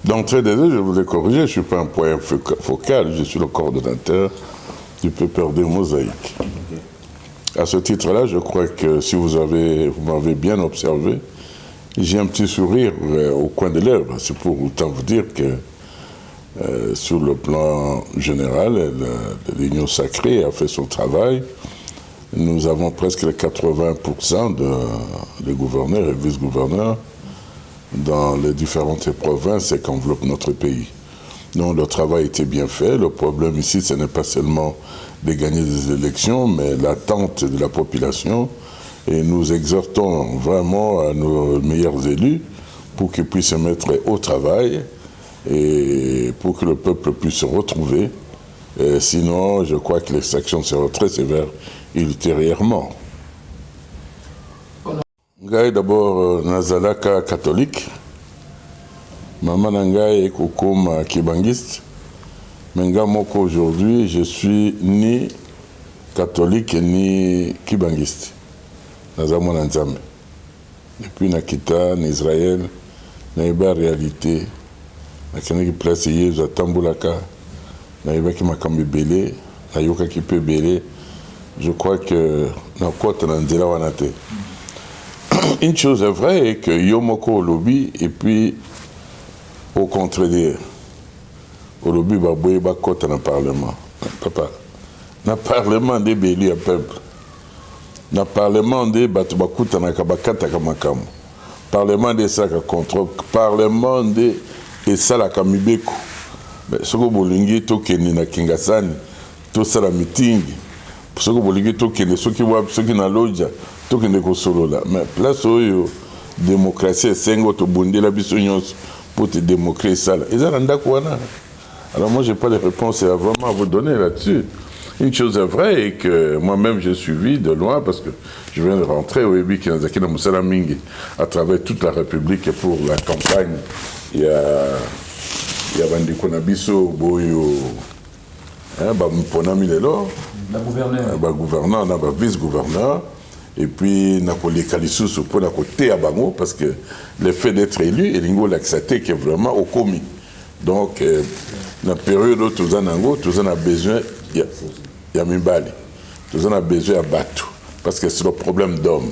D'entrée de jeu, je voulais corriger, je ne suis pas un point focal, je suis le coordonnateur du PPRD Mosaïque. À ce titre-là, je crois que si vous m'avez bien observé, j'ai un petit sourire au coin des lèvres. C'est pour autant vous dire que sur le plan général, l'Union sacrée a fait son travail. Nous avons presque les 80% des gouverneurs et vice-gouverneurs dans les différentes provinces et qu'enveloppe notre pays. Donc le travail était bien fait. Le problème ici, ce n'est pas seulement de gagner des élections, mais l'attente de la population. Et nous exhortons vraiment à nos meilleurs élus pour qu'ils puissent se mettre au travail et pour que le peuple puisse se retrouver. Et sinon, je crois que les sanctions seront très sévères ultérieurement. Ngai d'abord nazalaka catholique, maman nangai est kokoma kibangiste, mais moko aujourd'hui je suis ni catholique ni kibangiste. Nazamon nzambe. Depuis nakita en Israël, naïba réalité, nakene ki place yezu atambulaka, naïba ki makambi belé, nayoka ki pe belé. Je crois que nakota nanzela wanate. Une chose est vraie, que Yomoko au lobby, et puis au contraire, au lobby, il y a dans le Parlement. Papa, dans le Parlement des Béli à peuple, dans le Parlement des Batubakuta Nakabakata Kamakamu, Parlement des Saka Contrôle, Parlement des Salaka Mibeko. Ce que vous voulez, Tokeni na Kingasani, tout ça la meeting, ce que vous voulez, Tokeni, ceux qui voient, ceux qui n'ont l'audia. Tout qui est solo là, mais place où démocratie, c'est un autre bondé la bisognos pour te démocratie ça là. Ils ont quoi là? Alors moi j'ai pas de réponse vraiment à vous donner là-dessus. Une chose est vraie et que moi-même j'ai suivi de loin parce que je viens de rentrer au Ebi Kinazaki na Moussala Mingi à travers toute la République pour la campagne. Il y a Bandiko Nabiso Boyo, Mpona Milelo, la gouverneur, la vice-gouverneur. Et puis, Napoli Kalissus pour la côté à Bango, parce que le fait d'être élu, et Lingo l'accepté qui est vraiment au commis. Donc, dans la période où tout le monde a besoin, il y a Mibali. Tout le monde a besoin de Batou. Parce que c'est le problème d'homme.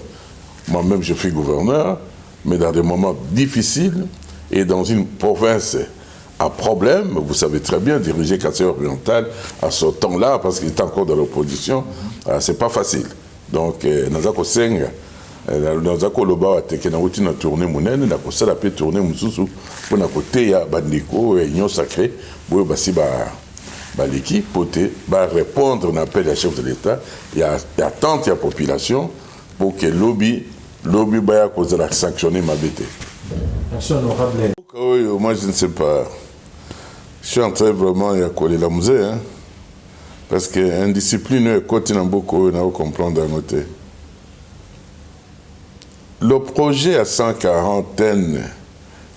Moi-même, je suis gouverneur, mais dans des moments difficiles, et dans une province à problème, vous savez très bien, diriger Kassai oriental à ce temps-là, parce qu'il est encore dans l'opposition, c'est pas facile. Donc, Nazako Senga, Nazako Loba, qui a routine à tourner Mounen, n'a pas ça la paix tourner Moussou, pour n'a côté ya Bandiko, Union Sacrée, pour Bassiba l'équipe, pour répondre à un appel à chef de l'État, il y a tant de population pour que lobby baya cause de la sanctionner ma bête. Merci honorable. Moi je ne sais pas. Je suis en train vraiment de coller la musée, hein. Parce que l'indiscipline continue beaucoup à comprendre d'un côté. Le projet à 140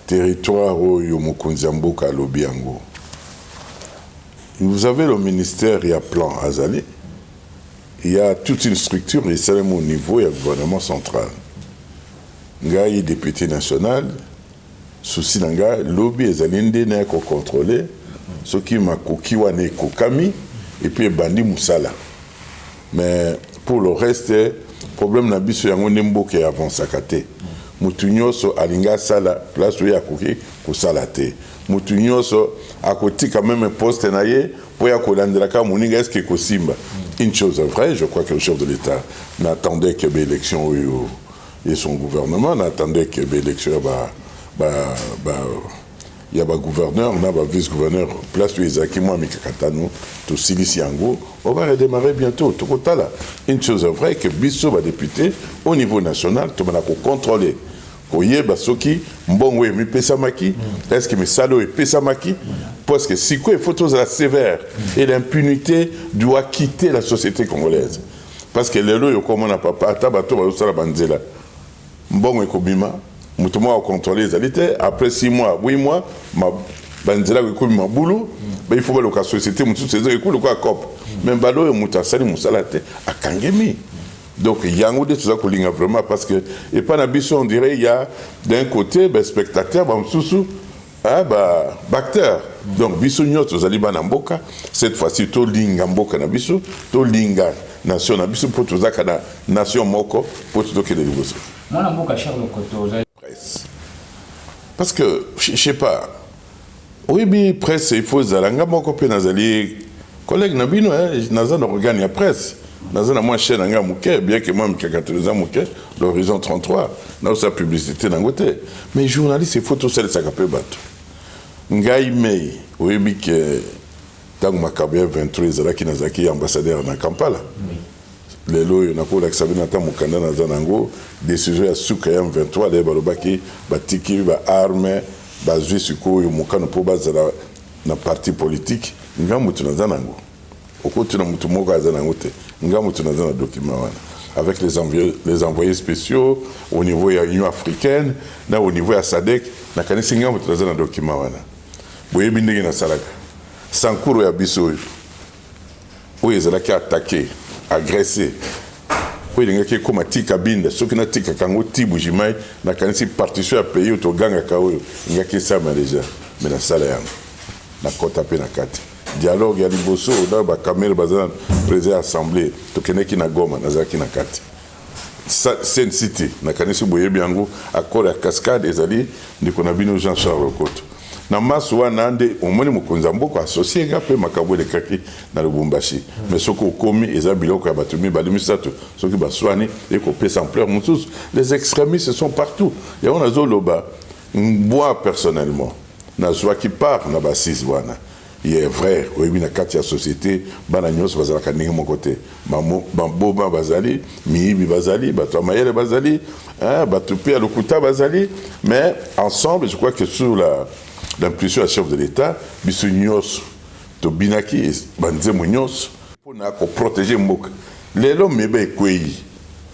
territoires au Yomukunzamboka à Lobiango. Vous avez le ministère, il y a plan Azali. Il y a toute une structure, et c'est au niveau, il y a le gouvernement central. Il y a le député national, souci d'anga, lobby et Zalinde n'est qu'au contrôler, ce qui m'a kokiwane kokami. Et puis bandi Moussala. Mais pour le reste, problème n'a pas eu un nembo qui avance à côté. Moutunyoso alinga sala place où il y a koki ko salate. Moutunyoso à côté quand même un poste naie pour y avoir l'andraka moninga est-ce que kosimba. Une chose est vraie, je crois que le chef de l'État n'attendait que l'élection et son gouvernement n'attendait que l'élection il y a un gouverneur, on a un vice-gouverneur, place où Isaki, moi, Mikakatano, tout Siliciango, on va redémarrer bientôt, tout côté là. Une chose est vraie que Bissot va député au niveau national, tout le monde a contrôlé. Koye Basoki, Mbongwe, mi Pesamaki, est-ce que mes salauds et Pesamaki, parce que si quoi, il faut tous la sévère et l'impunité doit quitter la société congolaise. Parce que les lois, comme on a pas, Tabato va aussi la banzela. Mbongwe Kobima, Moutouma a contrôlé les alités. Après 6 mois, 8 mois, Banzela a ma boulot. Il faut que la société, le COP. Mais Balo et Moutasali, Moussalate, à Kangemi. Donc, il y a un autre chose vraiment parce que, et pas on dirait, il y a d'un côté, spectateurs, acteur. Donc biso nyot ozali bana mboka, cette fois-ci to linga mboka na biso, to linga nation na biso pour tozaka na nation moko pour tozokele liboso. Mwana mboka Charles Koto ozali presse. Parce que je sais pas. Oui, bi presse il faut zalanga moko pe nazali collègue na bino naza na organe ya presse. Naza na moi chaîne nga muke bien que moi mikakatoliza muke l'horizon 33 na sa publicité na ngote. Mais journaliste il faut tout ça ça capé bato. Ngai mei oyebi ke tangu makabia 23 ezalaki nazalaki ambassadeur na Kampala. Lelo oyo nakolakisa bino ata mokanda naza nango décision ya suka ya 23 lelo balobaki batiki baarme bazwi sikoyo mokano mpo bazala na parti politique nga mutu naza nango okoti na mutu moko aza nango te nga mutu naza na document wana avec les envoyés spéciaux au niveau ya Union africaine na au niveau ya SADC nakanisi nga mutu naza na document wana boyebi ndenge nasalaka sankuru ya biso oyo ezalaki attaqué agressé oyo elingaki ekoma tika binda soki natikaka yango tibu jimai nakanisi partition ya pays oyo togangaka oyo engaki esama deja me nasala yango nakota mpe na kati dialogue ya liboso na bakamere baza na président ya assemblée tokendeki na Goma nazalaki na kati Sen City nakanisi boyebi yango accord ya cascade ezali ndeko na bino Jean Charles Okoto na maso wana nde omoni mokonzi ya mboka associé nga mpe makambo elekaki na Lubumbashi mais soki okomi eza biloko ya bato mibale misato soki baswani ekopesa ampleur mosusu les extrémistes sont partout yango nazoloba moi personnellement nazwaki part na basise wana il est vrai oyebi na kati ya société bana nyonso bazalaka ndenge moko te bamboma bazali miyibi bazali bato ya mayele bazali bato mpe ya lokuta bazali mais ensemble je crois que sur l'impulsion du chef de l'État, biso nyos to binaki banzemo nyos pour na ko protéger mboka. Lelo mebe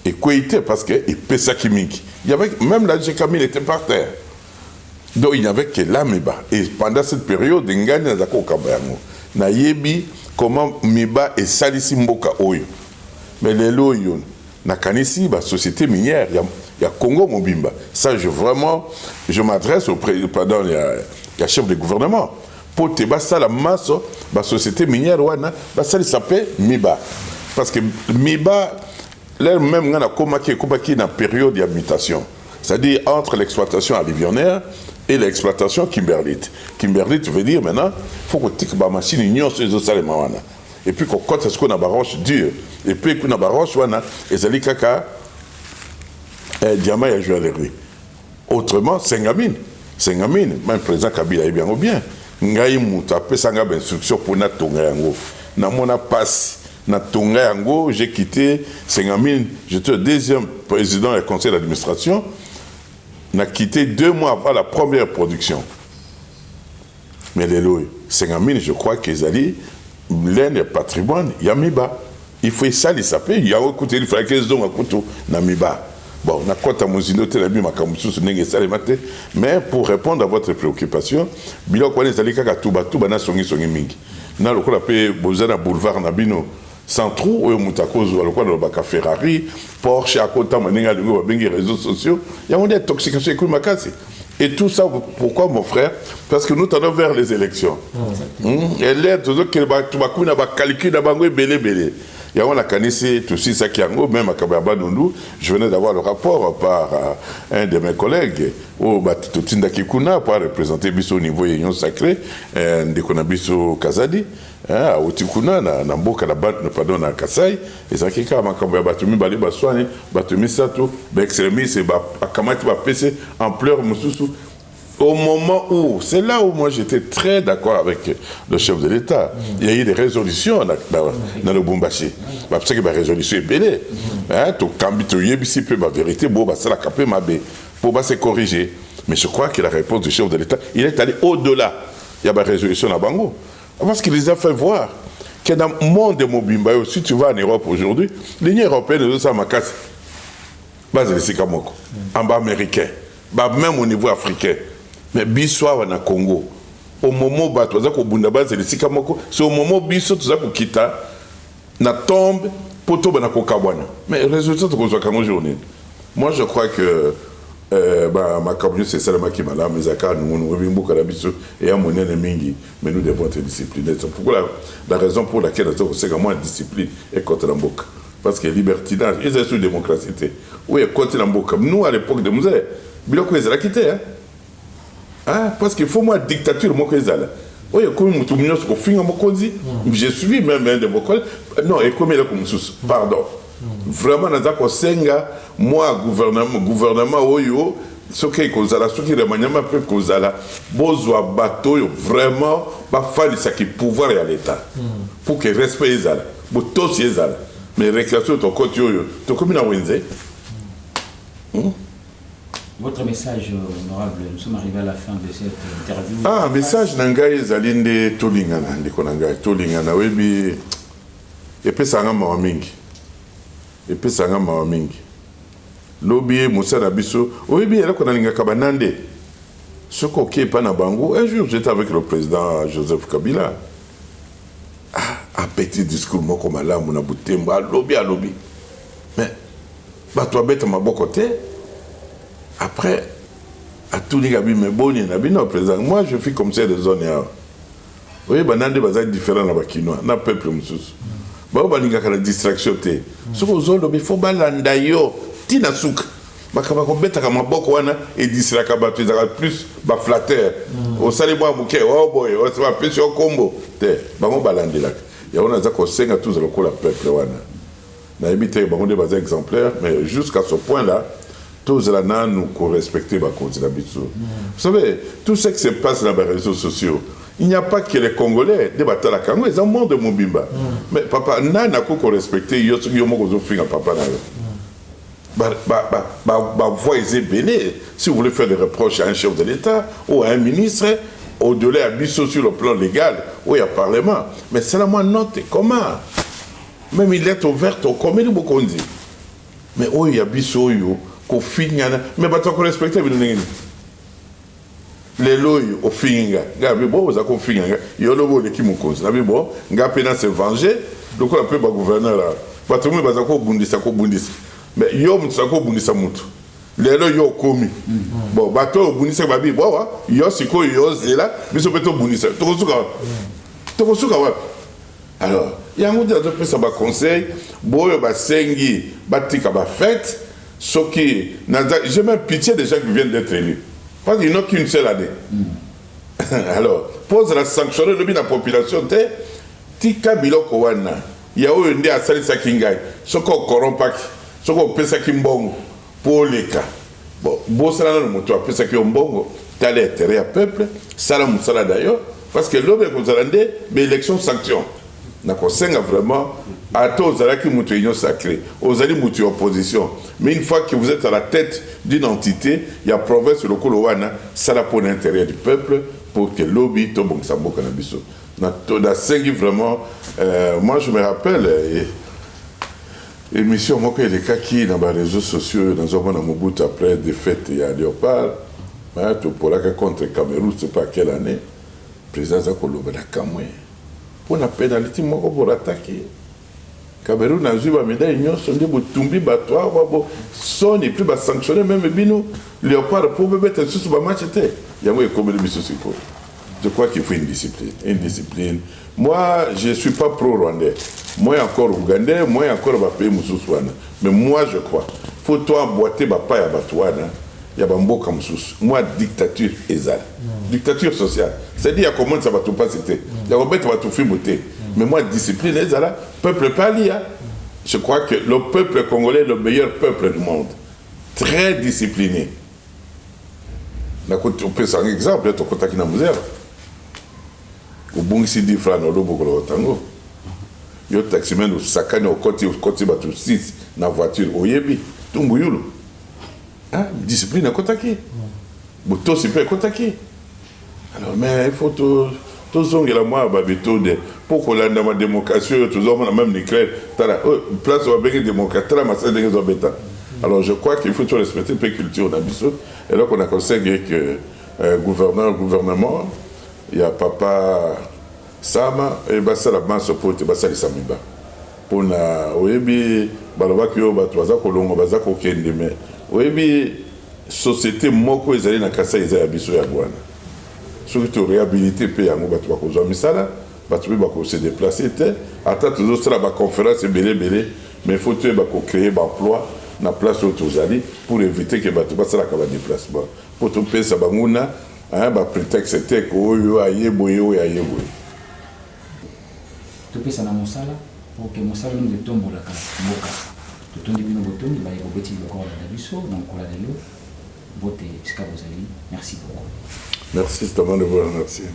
ekweite parce que epesa kimiki. Il y avait même la Kamil était par terre. Donc il n'y avait que la meba et pendant cette période ngani na zako kabayango. Na yebi comment meba et salisi mboka oyo. Mais lelo yo na kanisi ba société minière ya Congo Mobimba. Ça je m'adresse au président il y a chef de gouvernement pour te basa la masse la société minière wana basa s'appelle Miba parce que Miba l'air même ngana komaki na période d'habitation c'est-à-dire entre l'exploitation alluvionnaire et l'exploitation kimberlite veut dire maintenant faut que tik ba machine union sur ça les wana et puis qu'on compte ce qu'on a baroche dur et puis qu'on a baroche wana ezali kaka diamant et joaillerie autrement Sengamine, même le président Kabila est bien ou bien. Ngai muta pesanga instruction pour na tonga yango. Na mona passe na tonga yango, j'ai quitté Sengamine, j'étais le deuxième président du conseil d'administration. N'a quitté 2 mois avant la première production. Mais les lois, Sengamine, je crois qu'ils allaient l'un patrimoine, Yamiba. Il faut ça les saper, il y a écouté il fallait qu'ils ont un couteau Namiba. Bon, mais pour répondre à votre préoccupation, bilo kwa les alika tuba na songi mingi. Na lokola pe bozana boulevard nabino sans trou oyo mutakozo lokola baka Ferrari, Porsche à kota maninga lingo bengi réseaux sociaux, il y a une intoxication écoute makasi. Et tout ça pourquoi mon frère? Parce que nous tendons vers les élections. Et là toujours que tuba kuna ba calcul na bango belé. Il y a un canissé, tout ça qui est même à Kababanoundou. Je venais d'avoir le rapport par un de mes collègues, au Batutinda Kikuna, pour représenter Bisso au niveau Union Sacré, de Konabiso Kazadi, à Otikuna, Namboka, pardon, à Kassai, et ça qui est comme Batumi Bali Baswani, Batumi Sato, extrémiste, et Akamati PC, en pleurs, Moussoussou. Au moment où, c'est là où moi j'étais très d'accord avec le chef de l'État. Il y a eu des résolutions dans le Bumbashi. Parce que la résolution est belle. Tu peux la vérité, ça la capé ma bé, pour se corriger. Mais je crois que la réponse du chef de l'État, il est allé au-delà. Il y a une résolution à Bango. Parce qu'il les a fait voir que dans le monde de Mobimba, si tu vas en Europe aujourd'hui, l'Union européenne de Samakas, base de Sikamoko, en bas américain, même au niveau africain. Mais biswa na Congo au moment où tu as bunda base de Sikamoko c'est au moment où biso tu as quitter na tombe pour to bana kokabwana mais le résultat de Congo journée moi je crois que ma camion c'est ça qui m'a là mais aka nous bimbuka la biso et à monene mingi mais nous devons être disciplinés. C'est pourquoi la raison pour laquelle nous c'est que moi discipline et contre l'amboka parce que libertinage et c'est sur démocratie. Oui, contre l'amboka. Nous à l'époque de Moussa, biloko ezala quitté hein. Ah parce qu'il faut moi dictature moi que ezala. Oui, comme tout le monde se confie en mokozi, j'ai suivi même de mokozi. Non, et comme il a comme sous pardon. Vraiment dans un senga moi gouvernement oyo ce qui kozala ce qui remaniama peu kozala bozwa bateau vraiment ba fali ça qui pouvoir à l'état pour que respect ezala botos ezala mais récréation ton côté oyo to comme na wenze. Votre message honorable, nous sommes arrivés à la fin de cette interview. Ah, message nangai ezalinde tolingana ndiko nangai tolingana webi epesanga mawa mingi. Epesanga mawa mingi. Lobi Moussa biso webi elako nalingaka banande. Soko ke pa na bango un jour j'étais avec le président Joseph Kabila. Ah, un petit discours moko malamu na butemba lobi. Mais ba toi bête maboko te. Après, à tous les gars, mais bon, il y a bien président. Moi, je fais comme ça des zones. Oui, il y a des choses différentes dans le Kinois, dans le peuple. Il y a des distractions. Sur les zones, il faut que yo tina souk. Et distract plus flatteur. Au salibwa bouquet, oh boy, on va faire un combo. Il y a tous le peuple. Il y a des exemplaires, mais jusqu'à ce point-là, tous là nous respecter ma Vous savez, tout ce qui se passe dans les réseaux sociaux, il n'y a pas que les Congolais, des batailles à Congo, ils ont monde de Mobimba. Mais papa, n'a qu'on respecter, il y a un papa. Voix béné, si vous voulez faire des reproches à un chef de l'État ou à un ministre, au-delà de sur le plan légal, ou à Parlement. Mais c'est la moi note, comment? Même il est ouvert au commun de Bokondi. Mais où il y a biso yo. Mais pas trop respecté les lois au finga gabi bon vous a confié yo lobo le kimukonzi na bibo ngape na se venger donc on peut ba gouverneur là ba tout le monde ba ko bundisa mais yo mutsa ko bundisa mutu lelo yo komi bon ba to bundisa ba bi bo wa yo siko yo zela biso beto bundisa to kosuka wa alors yango de peut ça ba conseil boyo ba sengi batika ba fête. J'ai même pitié des gens qui viennent d'être élus. Parce qu'ils n'ont qu'une seule année. Alors, pose la sanction de la population. Tika biloko wana. Il y a eu un dé à Salisa Kingai. Ce qu'on corrompt pas. Ce qu'on peut ça kimbongo. Pour les cas. Bon, bon, ça là, nous avons fait ça kimbongo. T'as l'intérêt à peuple. Ça là, moussala d'ailleurs. Parce que l'homme est comme ça, mais l'élection sanction. D'accord, c'est vraiment à tous qui ont une sacrée, aux alliés qui ont opposition. Mais une fois que vous êtes à la tête d'une entité, il y a province le Kolowana, ça là pour l'intérêt du peuple, pour que lobby tombe en sambo canabiso. Vraiment, moi je me rappelle, émission moi les cas qui dans les réseaux sociaux, dans un moment Mobutu après défaite il y a Léopard, pour la contre Cameroun, je ne sais pas quelle année, le président Zakoloba na Kamwe. Pour la pénalité, moi, pour attaquer. Cameroun a eu la médaille, ils ont Butumbi, Batoa, son et plus sanctionné, même Bino, Léopard, pour me mettre sur ce match. Il y a un comme le monsieur. Je crois qu'il faut une discipline. Une discipline. Moi, je ne suis pas pro-rwandais. Moi, encore ougandais, moi, encore pays Moussouana. Mais moi, je crois. Il faut toi emboîter Bapa et Batouana. Il y a un comme sous. Moi, dictature ezal. Dictature sociale. C'est-à-dire, il y a comment ça va tout passer. Il y a Robert va tout faire beauté. Mais moi, discipline ezal, peuple pali. Je crois que le peuple congolais est le meilleur peuple du monde. Très discipliné. On peut faire un exemple, tu as contacté dans le musée. Au bon si 10 francs, on a beaucoup de tango. Il y a un taximan au sakane au côté bateau 6 dans la voiture. Au Yebi, tout le monde. Discipline à Kotaki. Bouto c'est pas Kotaki. Alors, mais il faut tout zongue la moi à méthode pour qu'on ait dans la démocratie, tout le monde même l'éclair. Place où on a bien démocratie, la masse des embêtants. Alors, je crois qu'il faut tout respecter la culture d'Abisso. Et là, on a conseillé que gouvernement, il y a papa Sama et Bassa la masse pour te Bassa les Samiba. Pour na Oyebi, Balabakio, Batoisa, Kolongo, Bazako Kendeme. Oui, société moko ezali na kasa eza ya biso ya bwana soki toréhabilité mpe yango bato bakozwa misala bato mpe bakose déplace te ata tozosala baconférence ebele mais faut toyeba kocréer baemploi na place oyo tozali pour éviter ke bato basalaka badéplacement mpo topesa banguna baprétexte te ko oyo aye boye oyo aye boye topesa na mosala pour que mosala nous etombolaka mboka totondi bino botondi baye kobeti biloko kolanda biso na mokolo lelo bote esika bozali merci beaucoup. Merci, c'est avant de vous remercier.